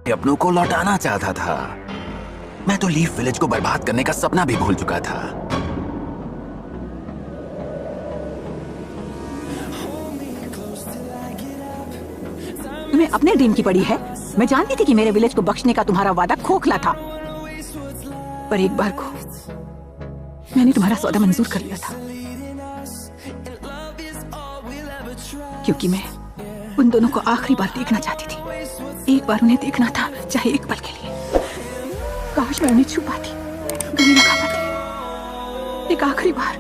अपनों को लौटाना चाहता था। मैं तो लीफ विलेज को बर्बाद करने का सपना भी भूल चुका था। तुम्हें अपने ड्रीम की पड़ी है। मैं जानती थी कि मेरे विलेज को बख्शने का तुम्हारा वादा खोखला था, पर एक बार को मैंने तुम्हारा सौदा मंजूर कर लिया था, क्योंकि मैं उन दोनों को आखिरी बार देखना चाहती थी। एक बार उन्हें देखना था, चाहे एक पल के लिए। काश मैं उन्हें छू पाती, गले लगा पाती, एक आखिरी बार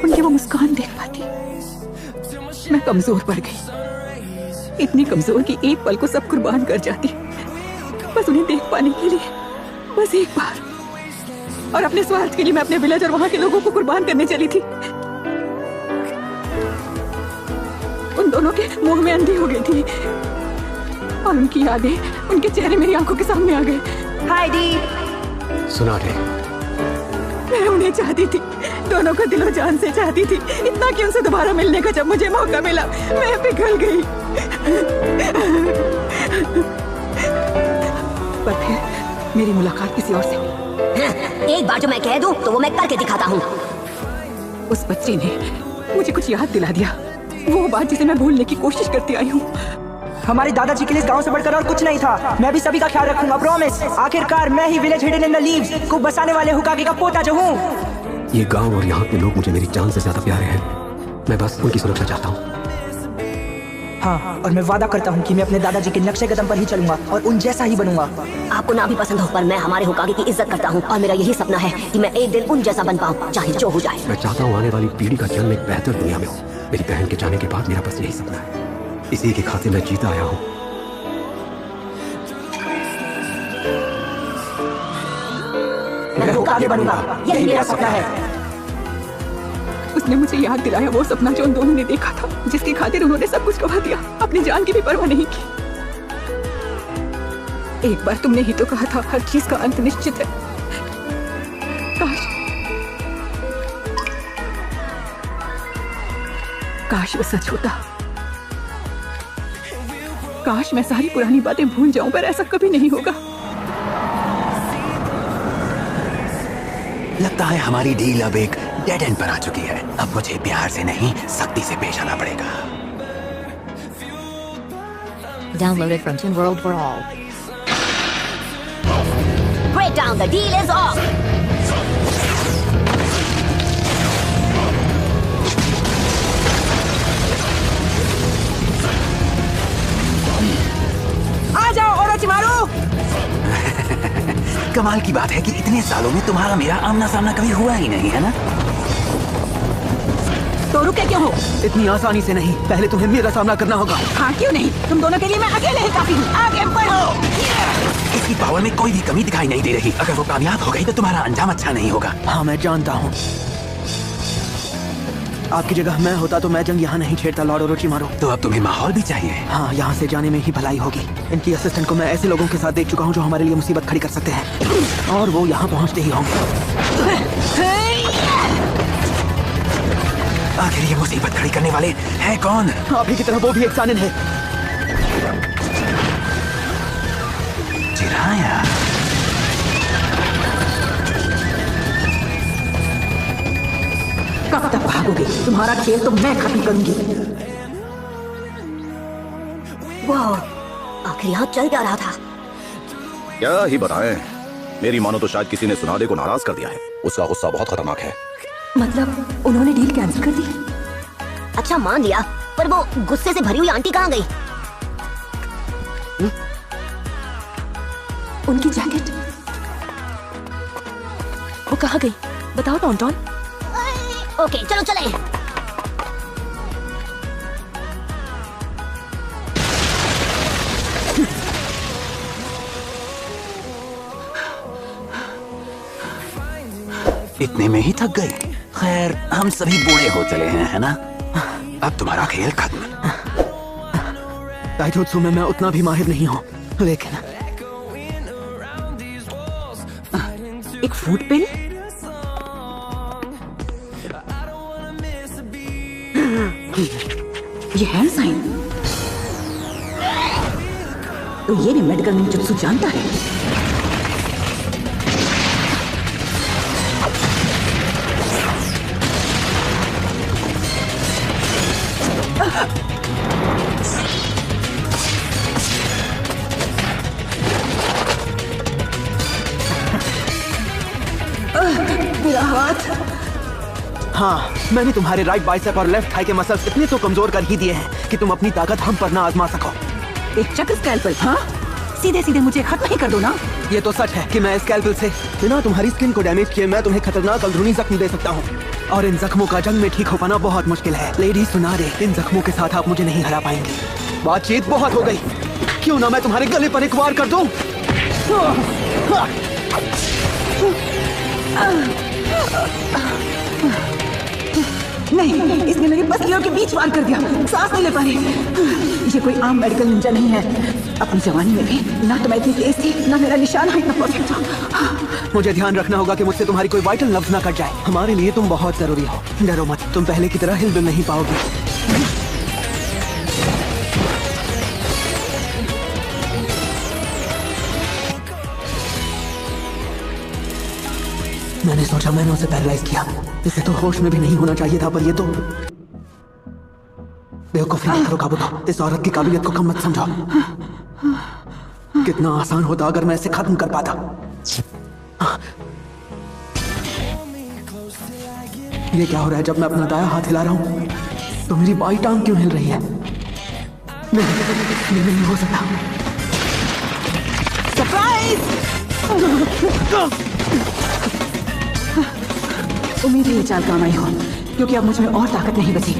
उनकी वो मुस्कान देख पाती। मैं कमजोर पड़ गई, इतनी कमजोर कि एक पल को सब कुर्बान कर जाती, बस उन्हें देख पाने के लिए, बस एक बार। और अपने स्वार्थ के लिए मैं अपने विलेज और वहां के लोगों को कुर्बान करने चली थी। उन दोनों के मुंह में अंधी हो गई थी और उनकी यादें, उनके चेहरे मेरी आंखों के सामने आ गए। हाइडी, सुना रे, मैं उन्हें चाहती थी, दोनों को दिलो जान से चाहती थी, इतना कि उनसे दोबारा मिलने का जब मुझे मौका मिला मैं पिघल गई। पर फिर मेरी मुलाकात किसी और से हुई। एक बार जो मैं कह दूं तो वो मैं करके दिखाता हूँ। उस बच्चे ने मुझे कुछ याद दिला दिया, वो बात जिसे मैं भूलने की कोशिश करती आई हूँ। हमारे दादाजी के लिए इस गांव से बढ़कर और कुछ नहीं था। मैं भी सभी का ख्याल रखूंगा, प्रॉमिस। आखिरकार मैं ही village hidden in the leaves को बसाने वाले हुकागे का पोता जो हूँ। ये गांव और यहाँ के लोग मुझे मेरी जान से ज्यादा प्यारे हैं। मैं बस उनकी सुरक्षा चाहता हूँ। हाँ, और मैं वादा करता हूँ कि मैं अपने दादाजी के नक्शे कदम पर ही चलूंगा और उन जैसा ही बनूंगा। आपको ना भी पसंद हो, पर मैं हमारे हुकागे की इज्जत करता हूँ और मेरा यही सपना है कि मैं एक दिन उन जैसा बन पाऊँ, चाहे जो हो जाए। मैं चाहता हूँ आने वाली पीढ़ी का जन्म एक बेहतर दुनिया में हो। मेरी बहन के जाने के बाद मेरा बस यही सपना है। इसी की खातिर मैं जीता आया हूँ। मैं हुकागे बनूंगा, यही मेरा सपना है। उसने मुझे याद दिलाया वो सपना जो उन दोनों ने देखा था, जिसकी खातिर उन्होंने सब कुछ गवा दिया, अपनी जान की भी परवाह नहीं की। एक बार तुमने ही तो कहा था हर चीज का अंत निश्चित है। काश वो सच होता। काश मैं सारी पुरानी बातें भूल जाऊं, पर ऐसा कभी नहीं होगा। लगता है हमारी डील अब एक डेड एंड पर आ चुकी है। अब मुझे प्यार से नहीं, सख्ती से पेश आना पड़ेगा। Downloaded from Toon World for all. Break down, the deal is off. आ जाओ ओरोचिमारू। कमाल की बात है कि इतने सालों में तुम्हारा मेरा आमना सामना कभी हुआ ही नहीं, है ना? तो रुके क्यों हो? इतनी आसानी से नहीं, पहले तुम्हें मेरा सामना करना होगा। हाँ क्यों नहीं, तुम दोनों के लिए मैं अकेले ही काफी हूँ। आगे बढ़ो। इसकी पावर में कोई भी कमी दिखाई नहीं दे रही। अगर वो कामयाब हो गई तो तुम्हारा अंजाम अच्छा नहीं होगा। हाँ मैं जानता हूँ। आपकी जगह मैं होता तो मैं जंग यहाँ नहीं छेड़ता, लॉर्ड ओरोचिमारू। तो अब तुम्हें माहौल भी चाहिए। हाँ, यहाँ से जाने में ही भलाई होगी। इनकी असिस्टेंट को मैं ऐसे लोगों के साथ देख चुका हूँ जो हमारे लिए मुसीबत खड़ी कर सकते हैं, और वो यहाँ पहुँचते ही होंगे। आखिर ये मुसीबत खड़ी करने वाले हैं कौन? आप ही की तरह वो भी एक सानिन है। जिराया। कब तक भागोगे? तुम्हारा खेल तो मैं खत्म करूंगी। वाह, आखिर यहाँ चल क्या रहा था? क्या ही बताएं, मेरी मानो तो शायद किसी ने सुनादे को नाराज कर दिया है। उसका गुस्सा बहुत खतरनाक है। मतलब उन्होंने डील कैंसिल कर दी? अच्छा मान लिया, पर वो गुस्से से भरी हुई आंटी कहाँ गई? उनकी जैकेट वो कहाँ गई? बताओ टॉन्टॉन। ओके चलो चले। इतने में ही थक गई। खैर हम सभी बूढ़े हो चले हैं, है ना? अब तुम्हारा खेल खत्म। ताइजोत्सु में मैं उतना भी माहिर नहीं हूँ, लेकिन एक फूड पिल? ये हैंड साइन। तो ये भी मेडिकल निंजुत्सु जानता है। मेरा हाथ। हाँ, मैंने तुम्हारे राइट बाइसेप और लेफ्ट थाई के मसल्स इतने तो कमजोर कर ही दिए हैं कि तुम अपनी ताकत हम पर ना आजमा सको। एक चक्र स्कैल्पल, हाँ? सीधे सीधे मुझे खत्म ही कर दो ना। ये तो सच है कि मैं स्कैल्पल से बिना तुम्हारी स्किन को डैमेज किए मैं तुम्हें खतरनाक अंदरूनी जख्म दे सकता हूँ, और इन जख्मों का जंग में ठीक हो पाना बहुत मुश्किल है। लेडी सुना दे, इन जख्मों के साथ आप मुझे नहीं हरा पाएंगे। बातचीत बहुत हो गई, क्यों ना मैं तुम्हारे गले पर एक वार कर दूं? नहीं, इसने मेरी पसलियों के बीच वार कर दिया। सांस नहीं ले पा रही। ये कोई आम मेडिकल निंजा नहीं है। अपनी जवानी में भी ना तो मैं इतनी तेज थी, ना मेरा निशाना इतना परफेक्ट था। मुझे ध्यान रखना होगा कि मुझसे तुम्हारी कोई वाइटल नर्व्स ना कट जाए। हमारे लिए तुम बहुत जरूरी हो। डरो मत, तुम पहले की तरह हिलजुल नहीं पाओगे। मैंने सोचा मैंने उसे पैरालाइज किया। इसे तो होश में भी नहीं होना चाहिए था, पर ये तो बेवकूफी नहीं करो काबूतो। इस औरत की काबिलियत को कम मत समझो। कितना आसान होता अगर मैं इसे खत्म कर पाता। ये क्या हो रहा है? जब मैं अपना दाया हाथ हिला रहा हूं तो मेरी बाई टांग क्यों हिल रही है? नहीं, ये नहीं हो सकता। सरप्राइज! उम्मीद है ये चाल काम आई हो, क्योंकि अब मुझ में और ताकत नहीं बची।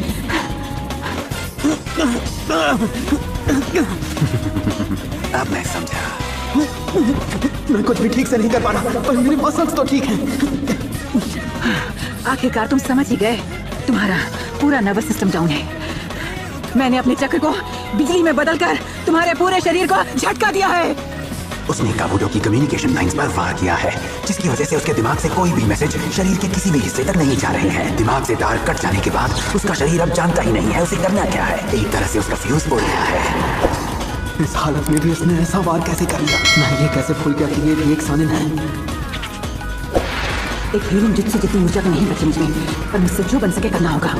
अब मैं समझा। मैं कुछ भी ठीक से नहीं कर पा रहा, पर मेरी मसल्स तो ठीक हैं। आखिरकार तुम समझ ही गए। तुम्हारा पूरा नर्वस सिस्टम डाउन है। मैंने अपने चक्र को बिजली में बदलकर तुम्हारे पूरे शरीर को झटका दिया है। उसने काबूतो की कम्युनिकेशन लाइंस पर वार किया है, जिसकी वजह से उसके दिमाग से कोई भी मैसेज शरीर के किसी भी हिस्से तक नहीं जा रहे हैं। दिमाग से तार कट जाने के बाद उसका शरीर अब जानता ही नहीं है उसे करना क्या है। एक तरह से उसका फ्यूज बोल गया है। इस हालत में भी उसने ऐसा वार कैसे कर लिया? मैं ये कैसे भूल गया कि ये भी एक सानिन है। एक हीलिंग जितनी जितनी ऊर्जा तो नहीं बची मुझे, पर मुझसे जो बन सके करना होगा।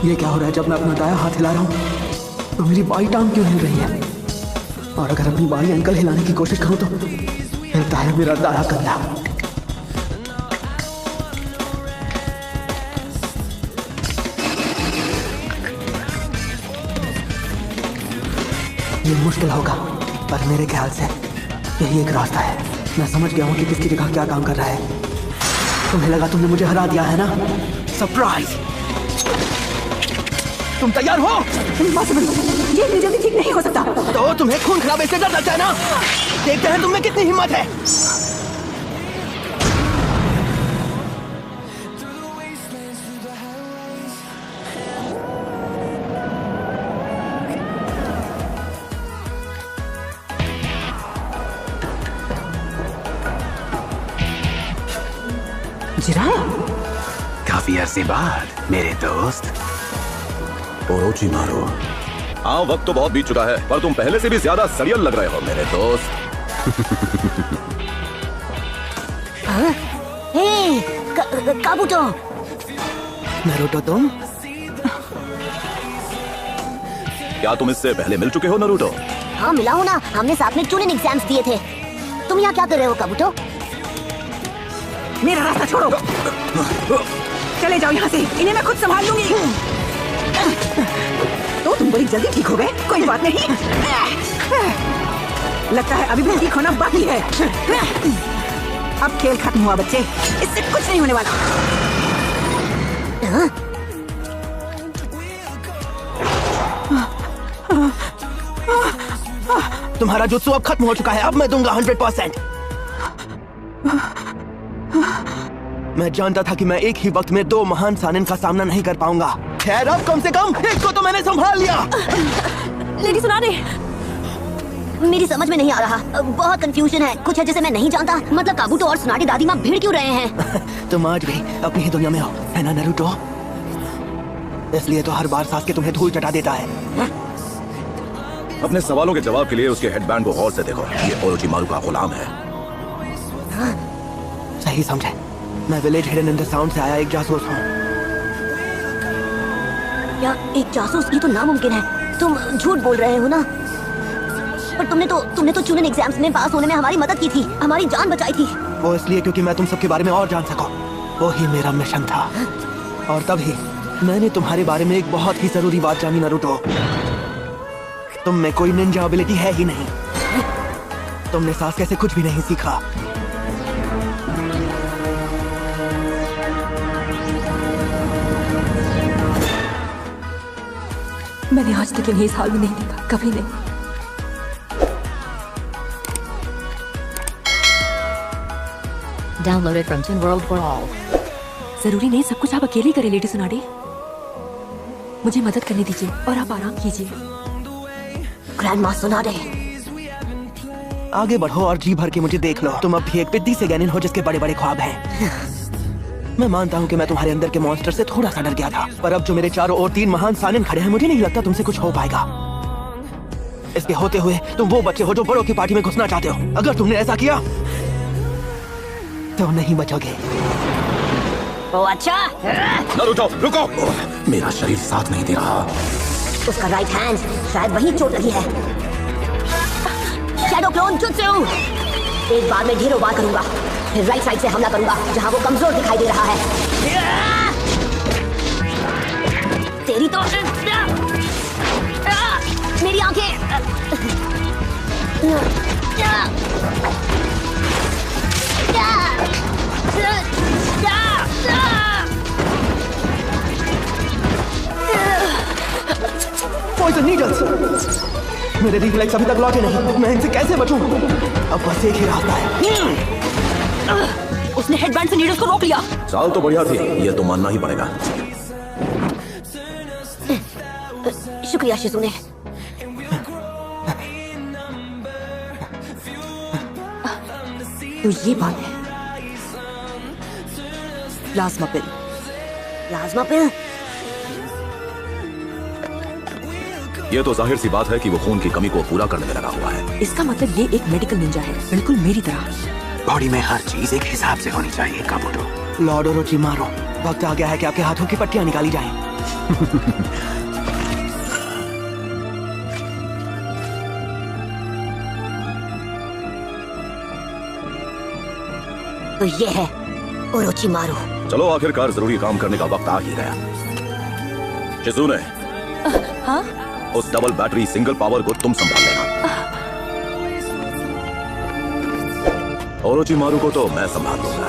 ये क्या हो रहा है? जब मैं अपना दाया हाथ हिला रहा हूँ तो मेरी बाई टांग क्यों हिल रही है? और अगर अपनी बाई एंकल हिलाने की कोशिश करूं तो हिलता है मेरा दाया कंधा। ये मुश्किल होगा, पर मेरे ख्याल से यही एक रास्ता है। मैं समझ गया हूं कि किसकी जगह क्या काम कर रहा है। तुम्हें लगा तुमने मुझे हरा दिया है ना? सरप्राइज! तुम तैयार हो? इम्पॉसिबल, ये इतनी जल्दी ठीक नहीं हो सकता। तो तुम्हें खून खराबे से डर लगता है ना? देखते हैं तुम में कितनी हिम्मत है। जिराया, काफी अरसे बाद मेरे दोस्त। ओरोचिमारू, हाँ वक्त तो बहुत बीत चुका है, पर तुम पहले से भी ज्यादा सरियल लग रहे हो मेरे दोस्त। काबूतो। नारुतो तुम? क्या तुम इससे पहले मिल चुके हो नारुतो? हाँ मिला हूँ ना, हमने साथ में ट्यूनिंग एग्जाम्स दिए थे। तुम यहाँ क्या कर रहे हो काबूतो? मेरा रास्ता छोड़ो। चले जाओ यहाँ से, इन्हें मैं खुद संभाल लूंगी। तो तुम बड़ी जल्दी ठीक हो गए? कोई बात नहीं, लगता है अभी भी ठीक होना बाकी है। अब खेल खत्म हुआ बच्चे, इससे कुछ नहीं होने वाला। तुम्हारा जुत्सु अब खत्म हो चुका है। अब मैं दूंगा 100%। मैं जानता था कि मैं एक ही वक्त में दो महान सानिन का सामना नहीं कर पाऊंगा। खैर अब कम से कम एक को तो मैंने संभाल लिया। लेडी सुना दे। मेरी समझ में नहीं आ रहा, बहुत कंफ्यूजन है। कुछ है जिसे मैं नहीं जानता। मतलब काबूतो और सुनाडी दादी माँ भिड़ क्यों रहे हैं? तुम आज भी अपनी ही दुनिया में हो, है ना नारुतो? इसलिए तो हर बार सास्के तुम्हें धूल चटा देता है। अपने सवालों के जवाब के लिए उसके हेडबैंड को गौर से देखो। ये ओरोचिमारू का गुलाम है। सही समझे। मैं village hidden in the sound से आया एक जासूस हूँ। क्या एक जासूस? ये तो नामुमकिन है। तुम झूठ बोल रहे हो ना? पर तुमने तो चुनन एग्जाम्स में पास होने में हमारी मदद की थी, हमारी जान बचाई थी। वो इसलिए क्योंकि मैं तुम सबके बारे में और जान सकूं। वो ही मेरा मिशन था। और तभी मैंने तुम्हारे बारे में एक बहुत ही जरूरी बात जानी नारुतो। तुम में कोई निंजा एबिलिटी है ही नहीं। तुमने सास्के से कुछ भी नहीं सीखा। मैंने आज तक इन्हें इस हाल में नहीं देखा, कभी नहीं। Downloaded from Toon World for All. जरूरी नहीं सब कुछ आप अकेले करें लेडी सुनाडे। मुझे मदद करने दीजिए और आप आराम कीजिए। ग्रैंडमा सुनाडे, आगे बढ़ो और जी भर के मुझे देख लो। तुम अब भी एक पिद्दी से गैनिन हो जिसके बड़े बड़े ख्वाब हैं। मैं मानता हूँ कि मैं तुम्हारे अंदर के मॉन्स्टर से थोड़ा सा डर गया था, पर अब जो मेरे चारों ओर 3 महान सानिन खड़े हैं, मुझे नहीं लगता तुमसे कुछ हो पाएगा। इसके होते हुए तुम वो बच्चे हो जो बड़ों की पार्टी में घुसना चाहते हो। अगर तुमने ऐसा किया तो नहीं बचोगे। ओ अच्छा। नारुतो रुको। मेरा शरीर साथ नहीं दे रहा। उसका राइट हैंड शायद वहीं चोट लगी है। Shadow clone jutsu. एक बार में ढेरों बार करूंगा, फिर राइट साइड से हमला करूंगा जहां वो कमजोर दिखाई दे रहा है। तेरी तो मेरी आंखें। Poison needles. मेरे रिफ्लेक्स अभी तक लौटे नहीं। मैं इनसे कैसे बचूं? अब बस एक ही रास्ता है। उसने हेडबैंड से नीडल्स को रोक लिया। चाल तो बढ़िया थी, ये तो मानना ही पड़ेगा। शुक्रिया शिजुने। तो ये बात है। प्लाज्मा पिल। प्लाज्मा पिल? ये तो जाहिर सी बात है कि वो खून की कमी को पूरा करने में लगा हुआ है। इसका मतलब ये एक मेडिकल निंजा है, बिल्कुल मेरी तरह। बॉडी में हर चीज एक हिसाब से होनी चाहिए काबूतो। लॉर्ड ओरोचिमारू, वक्त आ गया है कि आपके हाथों की पट्टियां निकाली जाएं। तो ये है ओरोचिमारू। चलो आखिरकार जरूरी काम करने का वक्त आ ही गया। शिजुने, हाँ? उस डबल बैटरी सिंगल पावर को तुम संभाल लेना। ओरोचिमारू को तो मैं संभाल लूंगा।